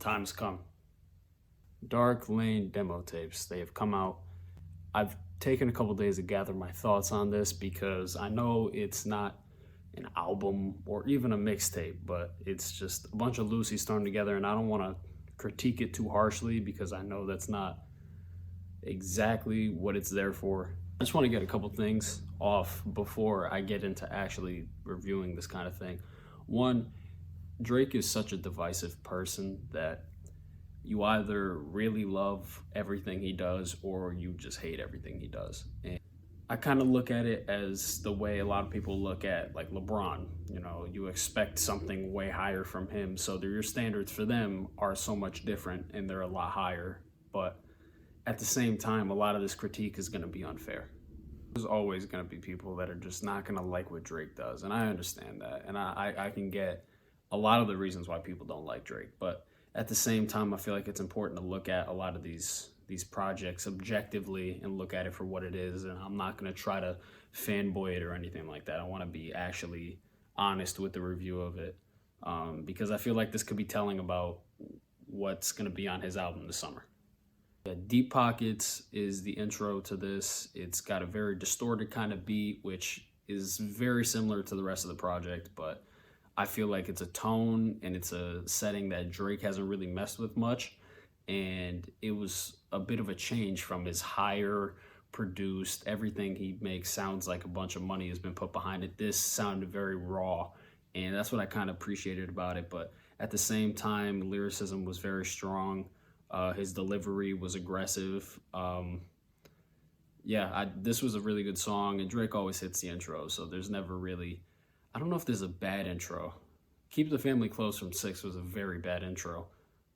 time's come. Dark Lane demo tapes. They have come out. I've taken a couple days to gather my thoughts on this because I know it's not an album or even a mixtape, but it's just a bunch of Lucy's thrown together, and I don't want to critique it too harshly because I know that's not exactly what it's there for. I just want to get a couple things off before I get into actually reviewing this kind of thing. One, Drake is such a divisive person that you either really love everything he does or you just hate everything he does. And I kind of look at it as the way a lot of people look at like LeBron. You know, you expect something way higher from him, so your standards for them are so much different and they're a lot higher. But at the same time, a lot of this critique is going to be unfair. There's always going to be people that are just not going to like what Drake does, and I understand that, and I can get a lot of the reasons why people don't like Drake. But at the same time, I feel like it's important to look at a lot of these projects objectively and look at it for what it is. And I'm not going to try to fanboy it or anything like that. I want to be actually honest with the review of it, because I feel like this could be telling about what's going to be on his album this summer. Deep Pockets is the intro to this. It's got a very distorted kind of beat, which is very similar to the rest of the project, but I feel like it's a tone and it's a setting that Drake hasn't really messed with much. And it was a bit of a change from his higher produced, everything he makes sounds like a bunch of money has been put behind it. This sounded very raw, and that's what I kind of appreciated about it. But at the same time, lyricism was very strong. His delivery was aggressive. This was a really good song, and Drake always hits the intro, so there's never really, I don't know if there's a bad intro. Keep the Family Close from 6 was a very bad intro.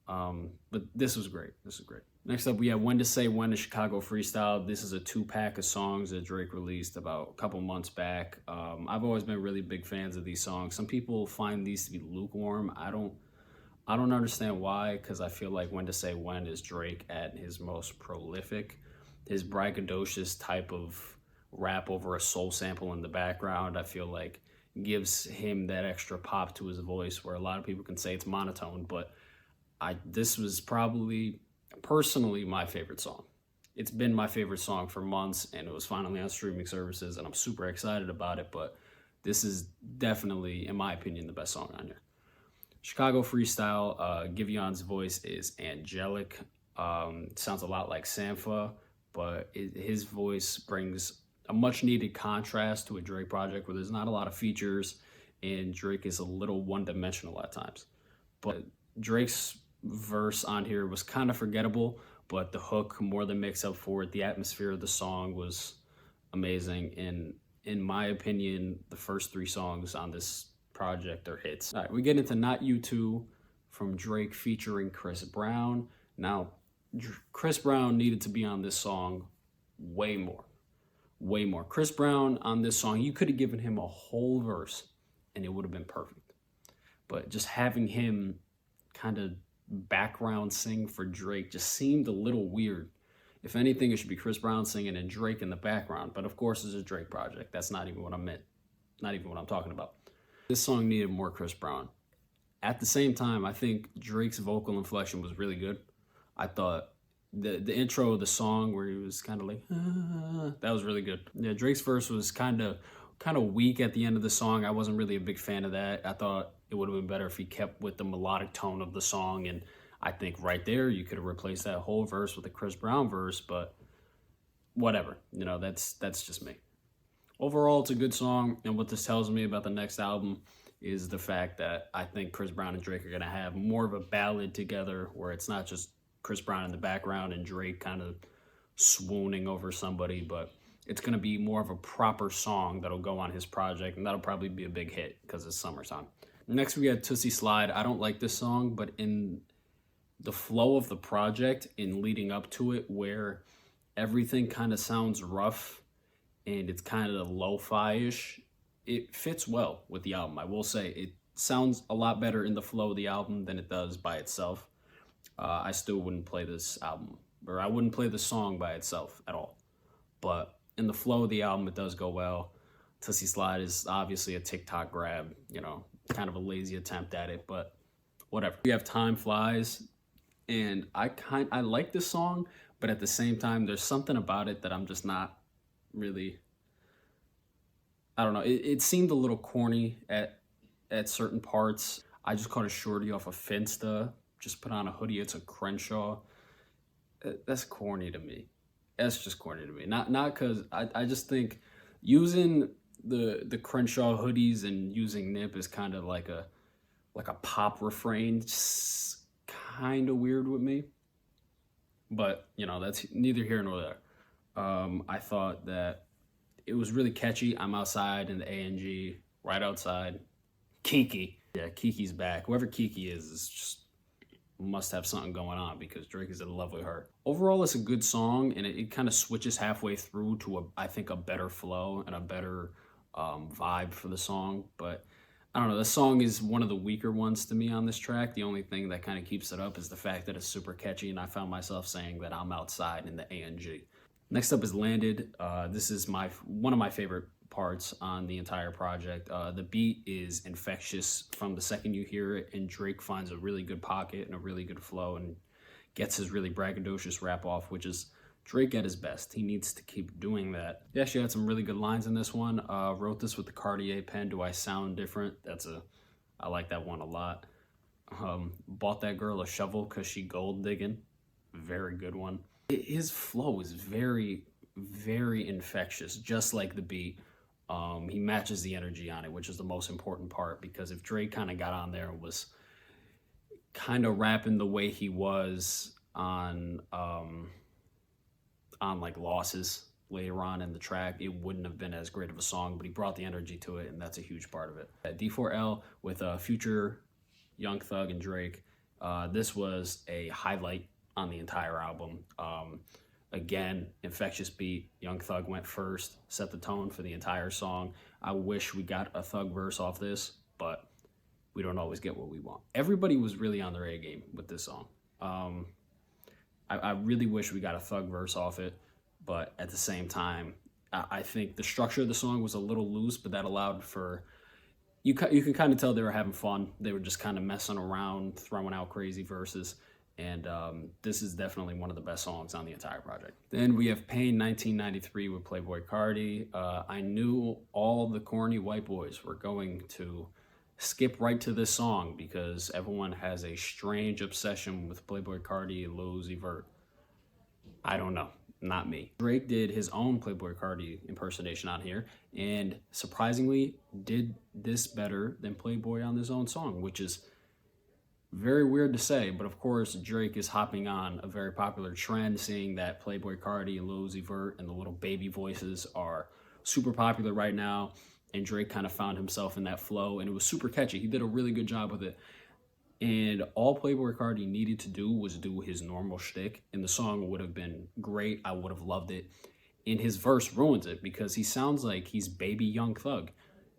But this was great. This is great. Next up, we have When to Say When to Chicago Freestyle. This is a 2-pack of songs that Drake released about a couple months back. I've always been really big fans of these songs. Some people find these to be lukewarm. I don't understand why, because I feel like When to Say When is Drake at his most prolific. His braggadocious type of rap over a soul sample in the background, I feel like gives him that extra pop to his voice where a lot of people can say it's monotone, but this was probably personally my favorite song. It's been my favorite song for months, and it was finally on streaming services, and I'm super excited about it, but this is definitely, in my opinion, the best song on here. Chicago Freestyle, Givion's voice is angelic. Sounds a lot like Sampha, but his voice brings a much needed contrast to a Drake project where there's not a lot of features and Drake is a little one-dimensional at times. But Drake's verse on here was kind of forgettable, but the hook more than makes up for it. The atmosphere of the song was amazing, and in my opinion, the first 3 songs on this project are hits. All right, we get into Not You Too from Drake featuring Chris Brown. Now, Chris Brown needed to be on this song way more. Chris Brown on this song, you could have given him a whole verse and it would have been perfect. But just having him kind of background sing for Drake just seemed a little weird. If anything, it should be Chris Brown singing and Drake in the background. But of course, it's a Drake project. That's not even what I meant. Not even what I'm talking about. This song needed more Chris Brown. At the same time, I think Drake's vocal inflection was really good. I thought the intro of the song where he was kind of like, that was really good. Yeah, Drake's verse was kind of weak at the end of the song. I wasn't really a big fan of that. I thought it would have been better if he kept with the melodic tone of the song, and I think right there you could have replaced that whole verse with a Chris Brown verse, but whatever. You know, that's just me. Overall, it's a good song, and what this tells me about the next album is the fact that I think Chris Brown and Drake are going to have more of a ballad together where it's not just Chris Brown in the background and Drake kind of swooning over somebody, but it's going to be more of a proper song that'll go on his project, and that'll probably be a big hit because it's summertime. Next, we got Tootsie Slide. I don't like this song, but in the flow of the project, in leading up to it, where everything kind of sounds rough and it's kind of lo-fi-ish, it fits well with the album. I will say it sounds a lot better in the flow of the album than it does by itself. I still wouldn't play this album, or I wouldn't play the song by itself at all. But in the flow of the album, it does go well. Tootsie Slide is obviously a TikTok grab, you know, kind of a lazy attempt at it, but whatever. We have Time Flies. and I like this song, but at the same time, there's something about it that I'm just not really. I don't know. It seemed a little corny at certain parts. I just caught a shorty off of Finsta. Just put on a hoodie. It's a Crenshaw. That's corny to me. That's just corny to me. Not because I just think using the Crenshaw hoodies and using Nip is kind of like a pop refrain. Just kind of weird with me. But you know, that's neither here nor there. I thought that it was really catchy. I'm outside in the ANG, right outside. Kiki. Yeah, Kiki's back. Whoever Kiki is just must have something going on because Drake is in love with her. Overall, it's a good song, and it kind of switches halfway through to I think a better flow and a better vibe for the song. But I don't know, this song is one of the weaker ones to me on this track. The only thing that kind of keeps it up is the fact that it's super catchy, and I found myself saying that I'm outside in the ANG. Next up is Landed. This is one of my favorite parts on the entire project. The beat is infectious from the second you hear it, and Drake finds a really good pocket and a really good flow and gets his really braggadocious rap off, which is Drake at his best. He needs to keep doing that. He actually had some really good lines in this one. Wrote this with the Cartier pen. Do I sound different? I like that one a lot. Bought that girl a shovel because she gold digging. Very good one. His flow is very, very infectious, just like the beat. He matches the energy on it, which is the most important part, because if Drake kind of got on there and was kind of rapping the way he was on like Losses later on in the track, it wouldn't have been as great of a song, but he brought the energy to it, and that's a huge part of it. D4L with Future, Young Thug, and Drake. This was a highlight on the entire album. Again, infectious beat. Young Thug went first, set the tone for the entire song. I wish we got a Thug verse off this, but we don't always get what we want. Everybody was really on their A game with this song. I really wish we got a Thug verse off it, but at the same time, I think the structure of the song was a little loose, but that allowed for, you can kind of tell they were having fun. They were just kind of messing around, throwing out crazy verses. And this is definitely one of the best songs on the entire project. Then we have Pain 1993 with Playboi Carti. I knew all the corny white boys were going to skip right to this song because everyone has a strange obsession with Playboi Carti and Lil Uzi Vert. I don't know, not me. Drake did his own Playboi Carti impersonation on here, and surprisingly did this better than Playboi on his own song, which is very weird to say, but of course Drake is hopping on a very popular trend, seeing that Playboi Carti and Lil Uzi Vert and the little baby voices are super popular right now, and Drake kind of found himself in that flow, and it was super catchy. He did a really good job with it, and all Playboi Carti needed to do was do his normal shtick, and the song would have been great. I would have loved it, and his verse ruins it because he sounds like he's baby Young Thug,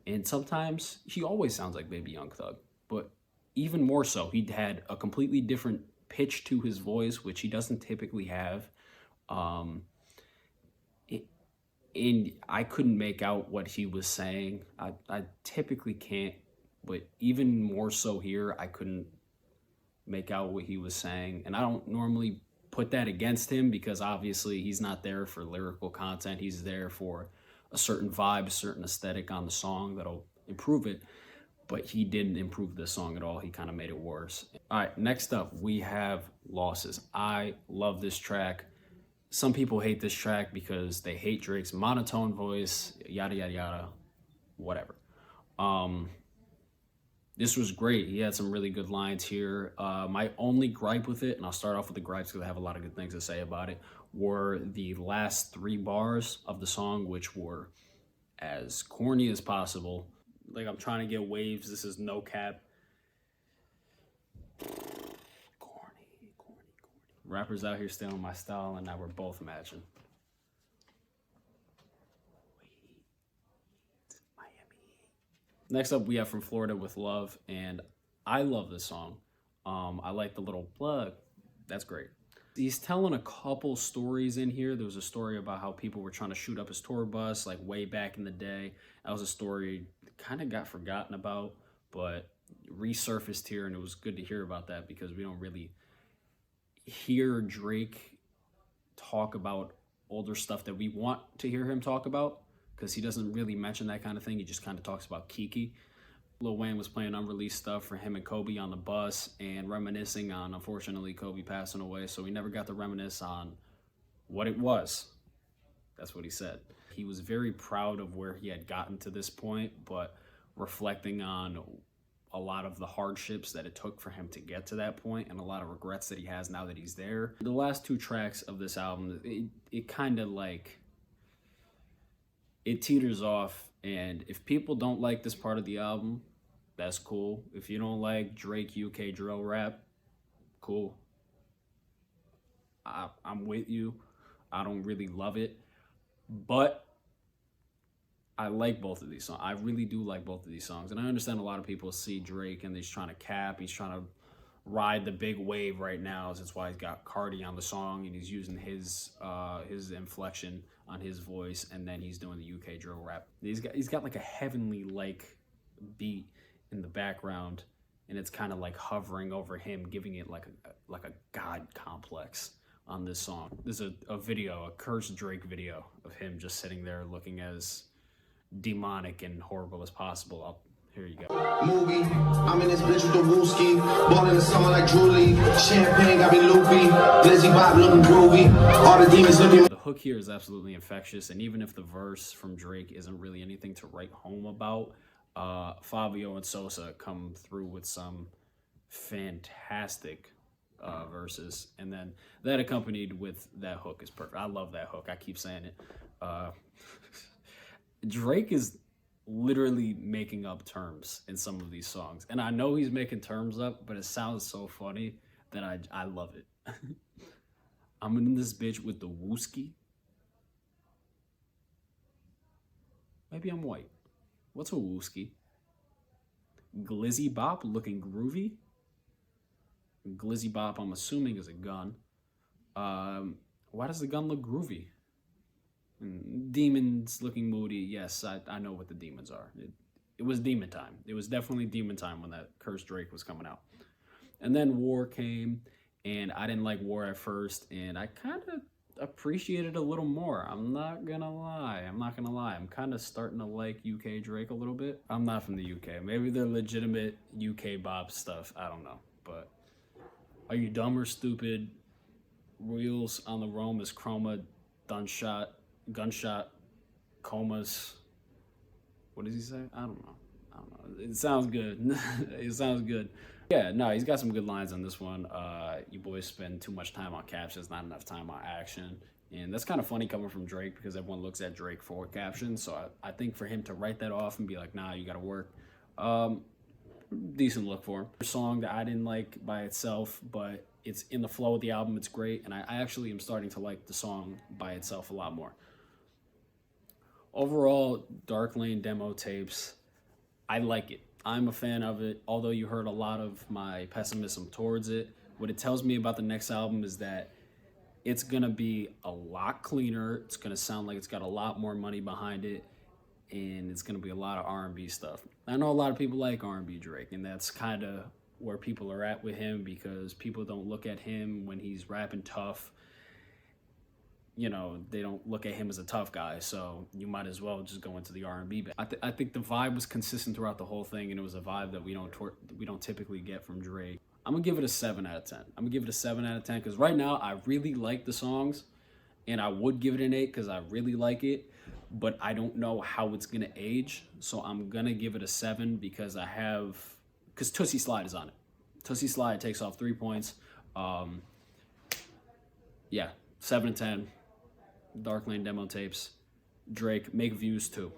and sometimes he always sounds like baby Young Thug, but even more so, he had a completely different pitch to his voice, which he doesn't typically have. And I couldn't make out what he was saying. I typically can't, but even more so here, I couldn't make out what he was saying. And I don't normally put that against him because obviously he's not there for lyrical content. He's there for a certain vibe, a certain aesthetic on the song that'll improve it. But he didn't improve this song at all. He kind of made it worse. All right, next up, we have Losses. I love this track. Some people hate this track because they hate Drake's monotone voice, yada, yada, yada, whatever. This was great. He had some really good lines here. My only gripe with it, and I'll start off with the gripes because I have a lot of good things to say about it, were the last 3 bars of the song, which were as corny as possible. Like, I'm trying to get waves. This is no cap. Corny. Rappers out here stealing my style, and now we're both matching. Miami. Next up, we have From Florida with Love, and I love this song. I like the little plug. That's great. He's telling a couple stories in here. There was a story about how people were trying to shoot up his tour bus, like way back in the day. That was a story that kind of got forgotten about, but resurfaced here, and it was good to hear about that because we don't really hear Drake talk about older stuff that we want to hear him talk about, because he doesn't really mention that kind of thing. He just kind of talks about Kiki. Lil Wayne was playing unreleased stuff for him and Kobe on the bus and reminiscing on, unfortunately, Kobe passing away. So we never got to reminisce on what it was. That's what he said. He was very proud of where he had gotten to this point, but reflecting on a lot of the hardships that it took for him to get to that point and a lot of regrets that he has now that he's there. The last two tracks of this album, it kind of like, it teeters off. And if people don't like this part of the album, that's cool. If you don't like Drake UK drill rap, cool. I'm with you. I don't really love it, but I like both of these songs. I really do like both of these songs. And I understand a lot of people see Drake and he's trying to cap. He's trying to ride the big wave right now. That's why he's got Cardi on the song and he's using his inflection on his voice, and then he's doing the UK drill rap. He's got like a heavenly like beat in the background, and it's kind of like hovering over him, giving it like a god complex on this song. There's a video, a cursed Drake video of him just sitting there looking as demonic and horrible as possible. Here you go. Movie, I'm in this bitch with the wooski, ball in the summer like Julie, champagne got me loopy, Lizzie Bop looking groovy, all the demons looking. The hook here is absolutely infectious, and even if the verse from Drake isn't really anything to write home about, Fabio and Sosa come through with some fantastic verses, and then that accompanied with that hook is perfect. I love that hook. I keep saying it. Drake is literally making up terms in some of these songs, and I know he's making terms up, but it sounds so funny that I love it. I'm in this bitch with the wooski. Maybe I'm white. What's a wooski? Glizzy Bop looking groovy. Glizzy Bop, I'm assuming, is a gun. Why does the gun look groovy? Demons looking moody. Yes, I know what the demons are. It was demon time. It was definitely demon time when that Cursed Drake was coming out. And then War came, and I didn't like War at first, and I kind of appreciated it a little more. I'm not gonna lie. I'm kind of starting to like UK Drake a little bit. I'm not from the UK. Maybe they're legitimate UK bop stuff. I don't know. But Are You Dumb or Stupid? Wheels on the Rome is Chroma, Gunshot, Comas. What does he say? I don't know. It sounds good. It sounds good. Yeah, no, he's got some good lines on this one. You boys spend too much time on captions, not enough time on action. And that's kind of funny coming from Drake, because everyone looks at Drake for captions. So I think for him to write that off and be like, nah, you got to work. Decent look for him. A song that I didn't like by itself, but it's in the flow of the album. It's great. And I actually am starting to like the song by itself a lot more. Overall, Dark Lane demo tapes, I like it. I'm a fan of it, although you heard a lot of my pessimism towards it. What it tells me about the next album is that it's going to be a lot cleaner. It's going to sound like it's got a lot more money behind it, and it's going to be a lot of R&B stuff. I know a lot of people like R&B Drake, and that's kind of where people are at with him, because people don't look at him when he's rapping tough. You know, they don't look at him as a tough guy, so you might as well just go into the R&B. I think the vibe was consistent throughout the whole thing, and it was a vibe that we don't typically get from Drake. I'm gonna give it a 7 out of 10. I'm gonna give it a 7 out of 10 because right now I really like the songs, and I would give it an 8 because I really like it, but I don't know how it's gonna age, so I'm gonna give it a 7 because Tootsie Slide is on it. Tootsie Slide takes off 3 points. Yeah, 7 and 10. Dark Lane demo tapes. Drake, make views too.